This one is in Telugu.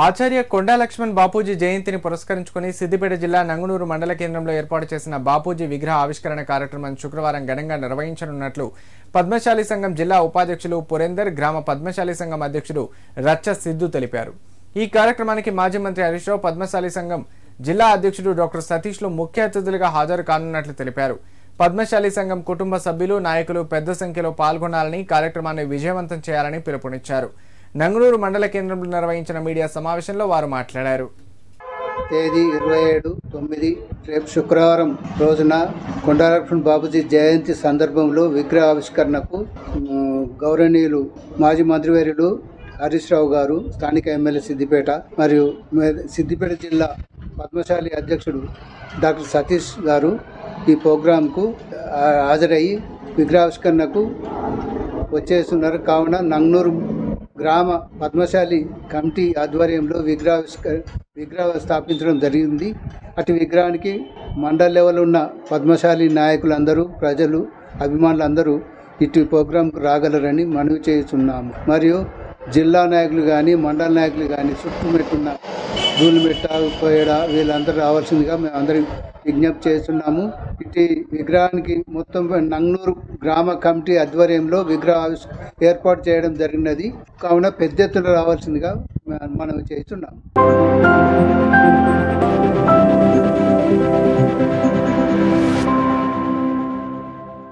ఆచార్య కొండా లక్ష్మణ్ బాపూజీ జయంతిని పురస్కరించుకుని సిద్దిపేట జిల్లా నంగునూరు మండల కేంద్రంలో ఏర్పాటు చేసిన బాపూజీ విగ్రహ ఆవిష్కరణ కార్యక్రమం శుక్రవారం ఘనంగా నిర్వహించనున్నట్లు పద్మశాలి సంఘం జిల్లా ఉపాధ్యక్షులు పురేందర్, గ్రామ పద్మశాలి సంఘం అధ్యక్షుడు రచ్చ సిద్ధు తెలిపారు. ఈ కార్యక్రమానికి మాజీ మంత్రి హరీష్ రావు, పద్మశాలి సంఘం జిల్లా అధ్యక్షుడు డాక్టర్ సతీష్లు ముఖ్య అతిథులుగా హాజరు కానున్నట్లు తెలిపారు. పద్మశాలి సంఘం కుటుంబ సభ్యులు, నాయకులు పెద్ద సంఖ్యలో పాల్గొనాలని, కార్యక్రమాన్ని విజయవంతం చేయాలని పిలుపునిచ్చారు. నంగునూరు మండల కేంద్రంలో నిర్వహించిన మీడియా సమావేశంలో వారు మాట్లాడారు. తేదీ 27/9 రేపు శుక్రవారం రోజున కొండా లక్ష్మణ్ బాపూజీ జయంతి సందర్భంలో విగ్రహ ఆవిష్కరణకు గౌరవనీయులు మాజీ మంత్రివర్యులు హరీష్ రావు గారు, స్థానిక ఎమ్మెల్యే సిద్దిపేట మరియు సిద్దిపేట జిల్లా పద్మశాలి అధ్యక్షుడు డాక్టర్ సతీష్ గారు ఈ ప్రోగ్రాంకు హాజరయ్యి విగ్రహావిష్కరణకు వచ్చేస్తున్నారు. కావున నంగునూరు గ్రామ పద్మశాలి కమిటీ ఆధ్వర్యంలో విగ్రహ స్థాపించడం జరిగింది. అటు విగ్రహానికి మండల లెవెల్ ఉన్న పద్మశాలి నాయకులందరూ, ప్రజలు, అభిమానులందరూ ఇటు ప్రోగ్రాంకు రాగలరని మనవి చేస్తున్నాము. మరియు జిల్లా నాయకులు కానీ, మండల నాయకులు కానీ, చుట్టుమెట్టున్న ధూళిమెట్ట, కోయడ వీళ్ళందరూ రావాల్సిందిగా మేము అందరం విజ్ఞప్తి చేస్తున్నాము. ఇటు విగ్రహానికి మొత్తం నంగునూరు గ్రామ కమిటీ ఆధ్వర్యంలో విగ్రహ ఏర్పాటు చేయడం జరిగినది. కావున పెద్ద ఎత్తున రావాల్సిందిగా మనం చేస్తున్నాము.